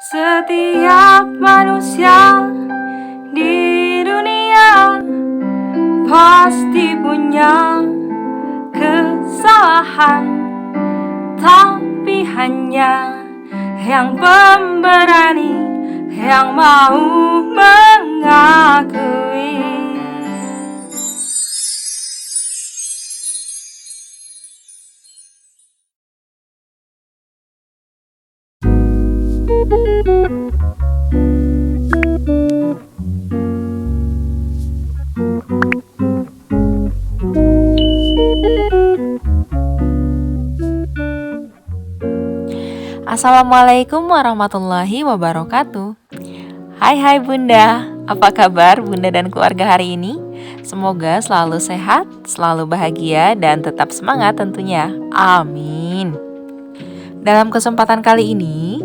Setiap manusia di dunia pasti punya kesalahan, tapi hanya yang pemberani yang mau mengakui. Assalamualaikum warahmatullahi wabarakatuh. Hai Bunda, apa kabar Bunda dan keluarga hari ini? Semoga selalu sehat, selalu bahagia, dan tetap semangat tentunya. Amin. Dalam kesempatan kali ini,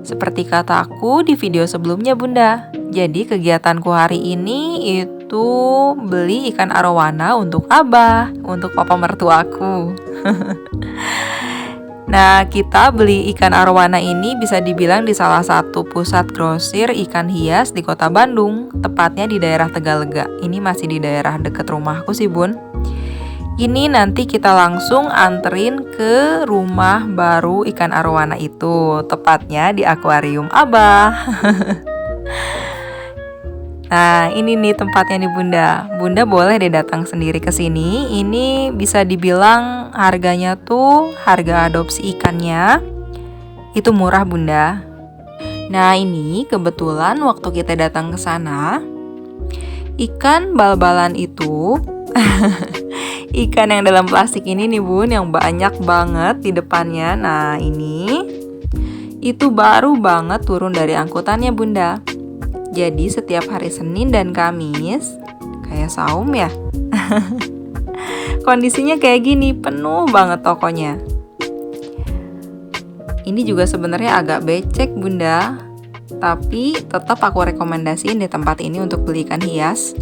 seperti kata aku di video sebelumnya Bunda, jadi kegiatanku hari ini itu beli ikan arowana untuk Abah, untuk papa mertuaku. Nah, kita beli ikan arowana ini bisa dibilang di salah satu pusat grosir ikan hias di kota Bandung, tepatnya di daerah Tegalega. Ini masih di daerah dekat rumahku sih Bun. Ini nanti kita langsung anterin ke rumah baru ikan arowana itu, tepatnya di akuarium Abah. Nah, ini nih tempatnya nih Bunda. Bunda boleh deh datang sendiri ke sini. Ini bisa dibilang harganya tuh harga adopsi ikannya itu murah Bunda. Nah, ini kebetulan waktu kita datang ke sana, ikan bal-balan itu ikan yang dalam plastik ini nih Bun, yang banyak banget di depannya. Nah, ini itu baru banget turun dari angkutannya Bunda. Jadi setiap hari Senin dan Kamis, kayak saum ya. Kondisinya kayak gini, penuh banget tokonya. Ini juga sebenarnya agak becek Bunda, tapi tetap aku rekomendasiin di tempat ini untuk beli ikan hias.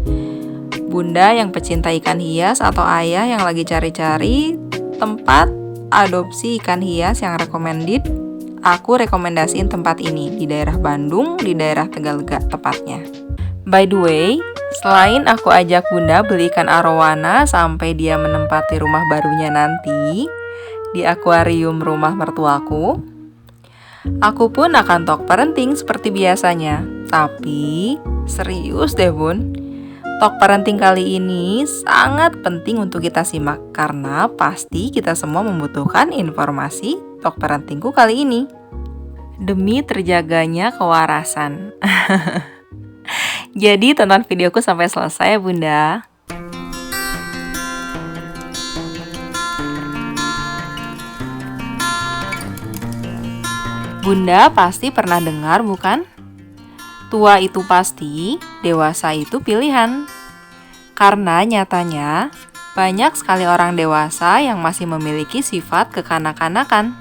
Bunda yang pecinta ikan hias atau ayah yang lagi cari-cari tempat adopsi ikan hias yang recommended, aku rekomendasiin tempat ini di daerah Bandung, di daerah Tegalega tepatnya. By the way, selain aku ajak Bunda beli ikan arowana sampai dia menempati rumah barunya nanti di akuarium rumah mertuaku, aku pun akan talk parenting seperti biasanya. Tapi serius deh Bun, talk parenting kali ini sangat penting untuk kita simak karena pasti kita semua membutuhkan informasi talk parentingku kali ini demi terjaganya kewarasan. Jadi tonton videoku sampai selesai ya Bunda. Bunda pasti pernah dengar bukan? Tua itu pasti, dewasa itu pilihan. Karena nyatanya banyak sekali orang dewasa yang masih memiliki sifat kekanak-kanakan.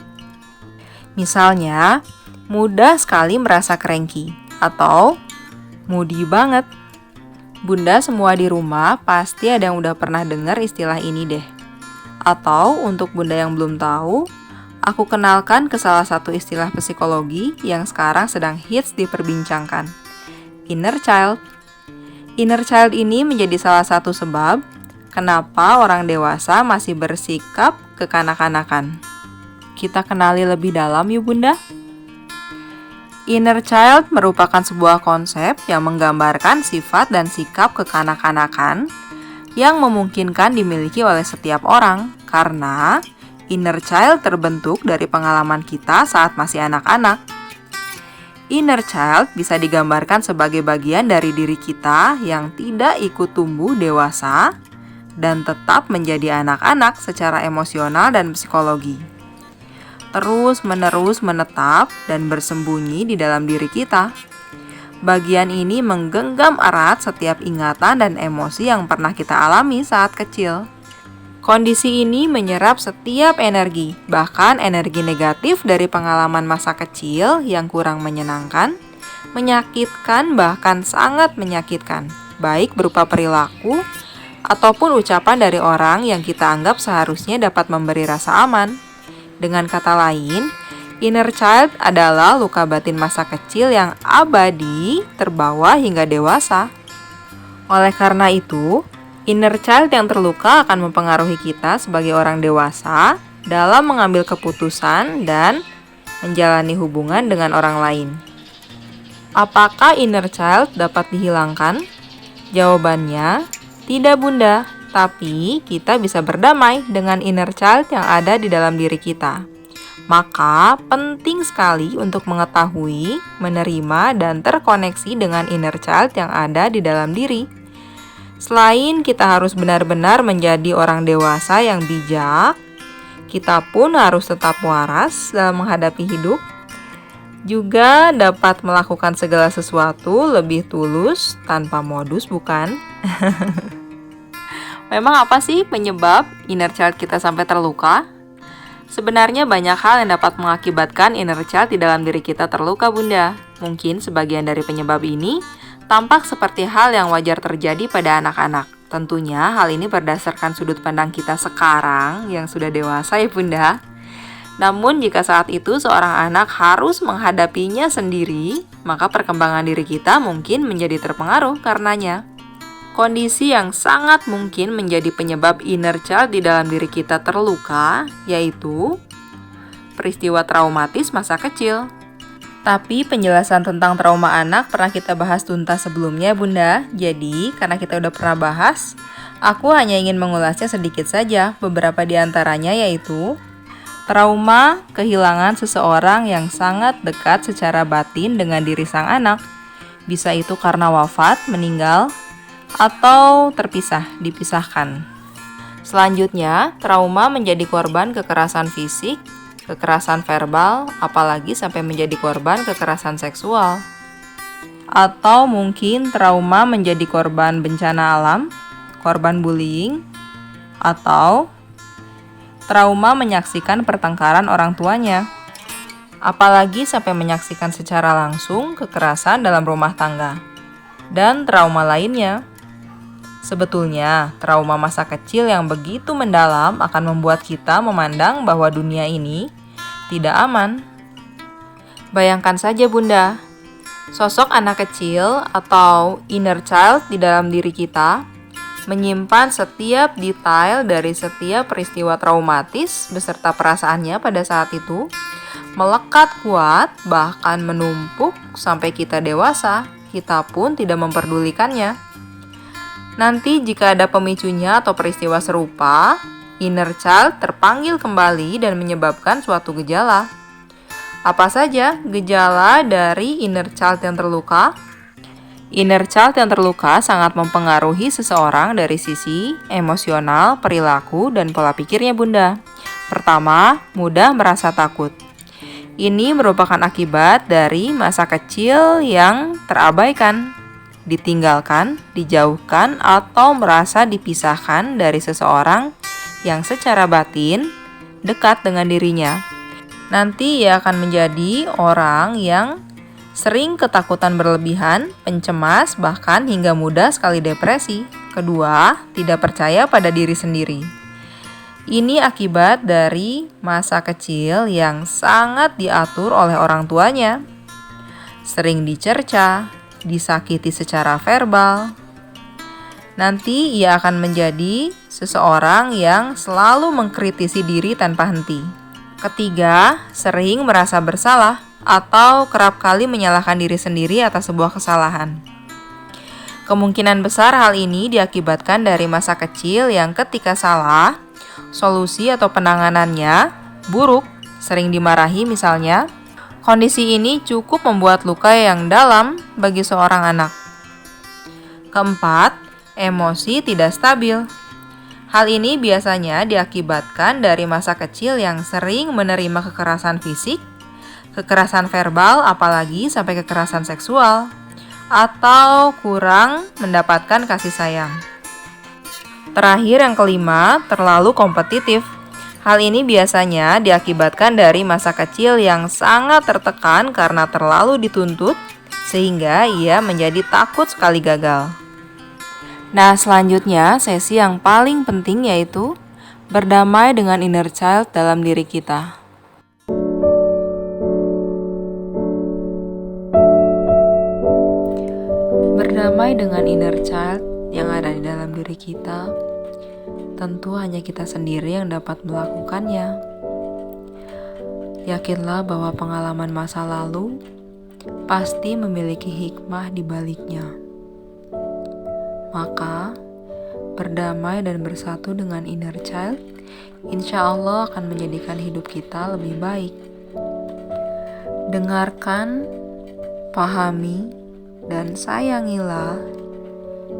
Misalnya, mudah sekali merasa cranky atau moody banget. Bunda semua di rumah pasti ada yang udah pernah dengar istilah ini deh. Atau untuk Bunda yang belum tahu, aku kenalkan ke salah satu istilah psikologi yang sekarang sedang hits diperbincangkan. Inner child. Inner child ini menjadi salah satu sebab kenapa orang dewasa masih bersikap kekanak-kanakan. Kita kenali lebih dalam yuk Bunda. Inner child merupakan sebuah konsep yang menggambarkan sifat dan sikap kekanak-kanakan yang memungkinkan dimiliki oleh setiap orang karena inner child terbentuk dari pengalaman kita saat masih anak-anak. Inner child bisa digambarkan sebagai bagian dari diri kita yang tidak ikut tumbuh dewasa dan tetap menjadi anak-anak secara emosional dan psikologi. Terus-menerus menetap dan bersembunyi di dalam diri kita. Bagian ini menggenggam erat setiap ingatan dan emosi yang pernah kita alami saat kecil. Kondisi ini menyerap setiap energi, bahkan energi negatif dari pengalaman masa kecil yang kurang menyenangkan, menyakitkan, bahkan sangat menyakitkan, baik berupa perilaku ataupun ucapan dari orang yang kita anggap seharusnya dapat memberi rasa aman. Dengan kata lain, Inner child adalah luka batin masa kecil yang abadi terbawa hingga dewasa. Oleh karena itu, inner child yang terluka akan mempengaruhi kita sebagai orang dewasa dalam mengambil keputusan dan menjalani hubungan dengan orang lain. Apakah inner child dapat dihilangkan? Jawabannya, tidak Bunda, tapi kita bisa berdamai dengan inner child yang ada di dalam diri kita. Maka penting sekali untuk mengetahui, menerima, dan terkoneksi dengan inner child yang ada di dalam diri. Selain kita harus benar-benar menjadi orang dewasa yang bijak, kita pun harus tetap waras dalam menghadapi hidup. Juga dapat melakukan segala sesuatu lebih tulus tanpa modus, bukan? Memang apa sih penyebab inner child kita sampai terluka? Sebenarnya banyak hal yang dapat mengakibatkan inner child di dalam diri kita terluka Bunda. Mungkin sebagian dari penyebab ini tampak seperti hal yang wajar terjadi pada anak-anak. Tentunya hal ini berdasarkan sudut pandang kita sekarang yang sudah dewasa ya Bunda. Namun jika saat itu seorang anak harus menghadapinya sendiri, maka perkembangan diri kita mungkin menjadi terpengaruh karenanya. Kondisi yang sangat mungkin menjadi penyebab inner child di dalam diri kita terluka, yaitu peristiwa traumatis masa kecil. Tapi penjelasan tentang trauma anak pernah kita bahas tuntas sebelumnya Bunda. Jadi karena kita udah pernah bahas, aku hanya ingin mengulasnya sedikit saja. Beberapa di antaranya yaitu trauma kehilangan seseorang yang sangat dekat secara batin dengan diri sang anak. Bisa itu karena wafat, meninggal, atau terpisah, dipisahkan. Selanjutnya, trauma menjadi korban kekerasan fisik, kekerasan verbal, apalagi sampai menjadi korban kekerasan seksual. Atau mungkin trauma menjadi korban bencana alam, korban bullying, atau trauma menyaksikan pertengkaran orang tuanya. Apalagi sampai menyaksikan secara langsung kekerasan dalam rumah tangga. Dan trauma lainnya. Sebetulnya, trauma masa kecil yang begitu mendalam akan membuat kita memandang bahwa dunia ini tidak aman. Bayangkan saja Bunda, sosok anak kecil atau inner child di dalam diri kita menyimpan setiap detail dari setiap peristiwa traumatis beserta perasaannya pada saat itu, melekat kuat bahkan menumpuk sampai kita dewasa, kita pun tidak memperdulikannya. Nanti jika ada pemicunya atau peristiwa serupa, inner child terpanggil kembali dan menyebabkan suatu gejala. Apa saja gejala dari inner child yang terluka? Inner child yang terluka sangat mempengaruhi seseorang dari sisi emosional, perilaku, dan pola pikirnya Bunda. Pertama, mudah merasa takut. Ini merupakan akibat dari masa kecil yang terabaikan, ditinggalkan, dijauhkan, atau merasa dipisahkan dari seseorang yang secara batin dekat dengan dirinya. Nanti ia akan menjadi orang yang sering ketakutan berlebihan, pencemas, bahkan hingga mudah sekali depresi. Kedua, tidak percaya pada diri sendiri. Ini akibat dari masa kecil yang sangat diatur oleh orang tuanya. Sering dicerca, disakiti secara verbal. Nanti ia akan menjadi seseorang yang selalu mengkritisi diri tanpa henti. Ketiga, sering merasa bersalah atau kerap kali menyalahkan diri sendiri atas sebuah kesalahan. Kemungkinan besar hal ini diakibatkan dari masa kecil yang ketika salah, solusi atau penanganannya buruk, sering dimarahi misalnya. Kondisi ini cukup membuat luka yang dalam bagi seorang anak. Keempat, emosi tidak stabil. Hal ini biasanya diakibatkan dari masa kecil yang sering menerima kekerasan fisik, kekerasan verbal, apalagi sampai kekerasan seksual, atau kurang mendapatkan kasih sayang. Terakhir yang kelima, terlalu kompetitif. Hal ini biasanya diakibatkan dari masa kecil yang sangat tertekan karena terlalu dituntut, sehingga ia menjadi takut sekali gagal. Nah, selanjutnya sesi yang paling penting yaitu berdamai dengan inner child dalam diri kita. Berdamai dengan inner child yang ada di dalam diri kita, tentu hanya kita sendiri yang dapat melakukannya. Yakinlah bahwa pengalaman masa lalu pasti memiliki hikmah di baliknya. Maka, berdamai dan bersatu dengan inner child, insya Allah akan menjadikan hidup kita lebih baik. Dengarkan, pahami, dan sayangilah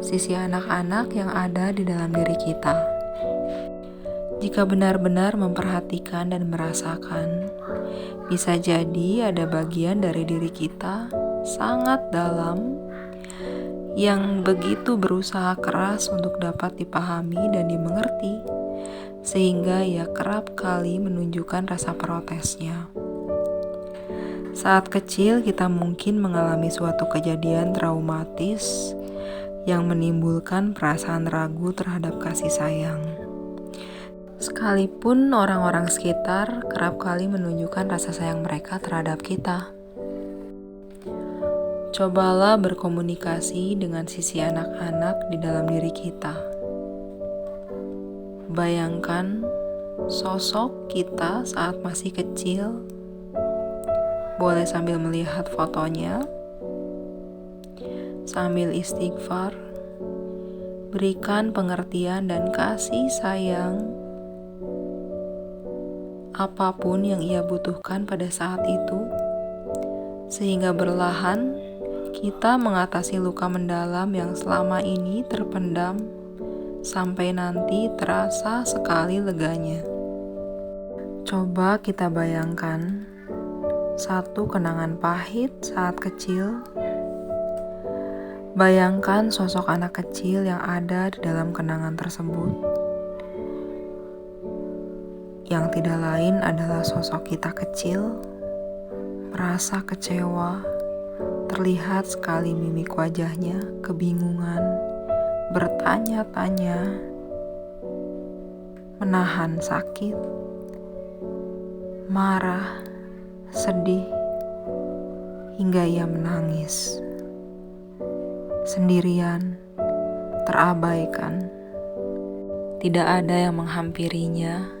sisi anak-anak yang ada di dalam diri kita. Jika benar-benar memperhatikan dan merasakan, bisa jadi ada bagian dari diri kita sangat dalam yang begitu berusaha keras untuk dapat dipahami dan dimengerti, sehingga ia kerap kali menunjukkan rasa protesnya. Saat kecil, kita mungkin mengalami suatu kejadian traumatis yang menimbulkan perasaan ragu terhadap kasih sayang. Sekalipun orang-orang sekitar kerap kali menunjukkan rasa sayang mereka terhadap kita. Cobalah berkomunikasi dengan sisi anak-anak di dalam diri kita. Bayangkan sosok kita saat masih kecil. Boleh sambil melihat fotonya, sambil istighfar, berikan pengertian dan kasih sayang apapun yang ia butuhkan pada saat itu, sehingga berlahan kita mengatasi luka mendalam yang selama ini terpendam sampai nanti terasa sekali leganya. Coba kita bayangkan satu kenangan pahit saat kecil. Bayangkan sosok anak kecil yang ada di dalam kenangan tersebut, yang tidak lain adalah sosok kita kecil, merasa kecewa, terlihat sekali mimik wajahnya, kebingungan, bertanya-tanya, menahan sakit, marah, sedih, hingga ia menangis. Sendirian, terabaikan. Tidak ada yang menghampirinya,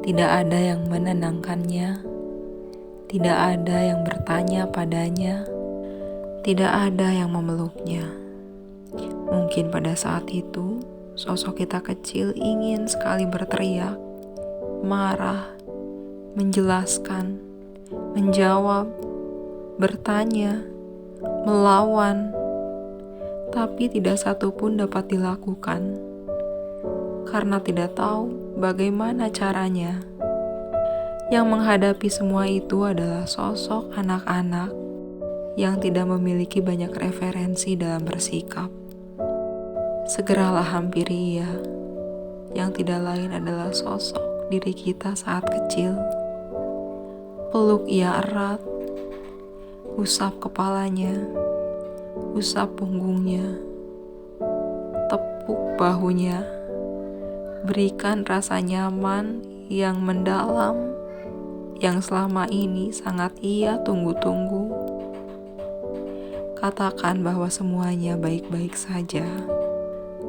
tidak ada yang menenangkannya, tidak ada yang bertanya padanya, tidak ada yang memeluknya. Mungkin pada saat itu, sosok kita kecil ingin sekali berteriak, marah, menjelaskan, menjawab, bertanya, melawan, tapi tidak satu pun dapat dilakukan karena tidak tahu bagaimana caranya. Yang menghadapi semua itu adalah sosok anak-anak yang tidak memiliki banyak referensi dalam bersikap. Segeralah hampiri ia, yang tidak lain adalah sosok diri kita saat kecil. Peluk ia erat, usap kepalanya, usap punggungnya, tepuk bahunya, berikan rasa nyaman yang mendalam, yang selama ini sangat ia tunggu-tunggu. Katakan bahwa semuanya baik-baik saja.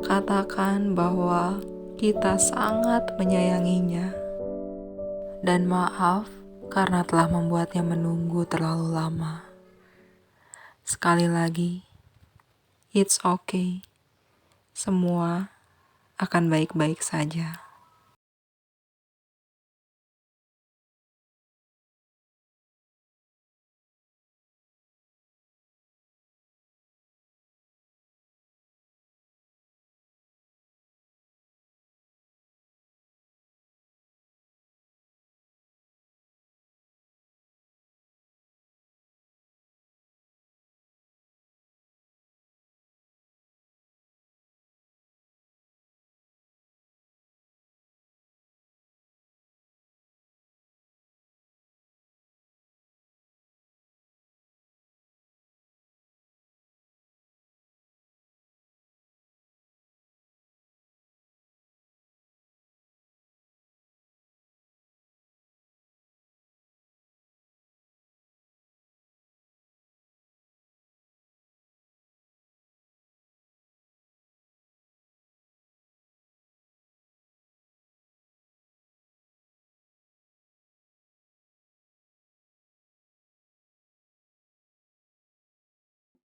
Katakan bahwa kita sangat menyayanginya. Dan maaf karena telah membuatnya menunggu terlalu lama. Sekali lagi, it's okay. Semua akan baik-baik saja.